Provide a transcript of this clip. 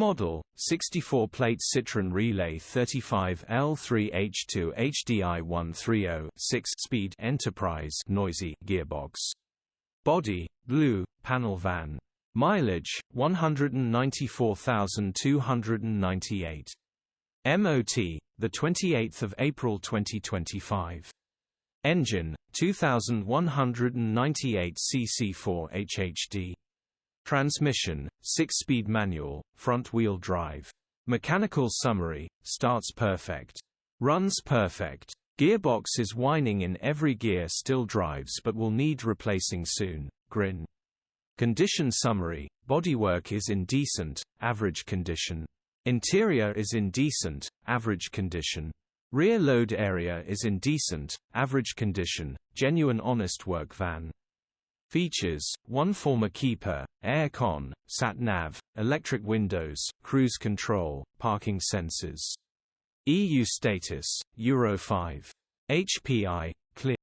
Model, 64-plate Citroën Relay 35L3H2 HDI 130 6-speed Enterprise noisy gearbox. Body, blue, panel van. Mileage, 194,298. MOT, 28 April 2025. Engine, 2198 cc4 HHD. Transmission, 6-speed manual, front-wheel drive. Mechanical summary, starts perfect. Runs perfect. Gearbox is whining in every gear, still drives but will need replacing soon. Grin. Condition summary, bodywork is in decent, average condition. Interior is in decent, average condition. Rear load area is in decent, average condition, genuine honest work van. Features, 1 former keeper, air-con, sat-nav, electric windows, cruise control, parking sensors. EU status, Euro 5. HPI, clear.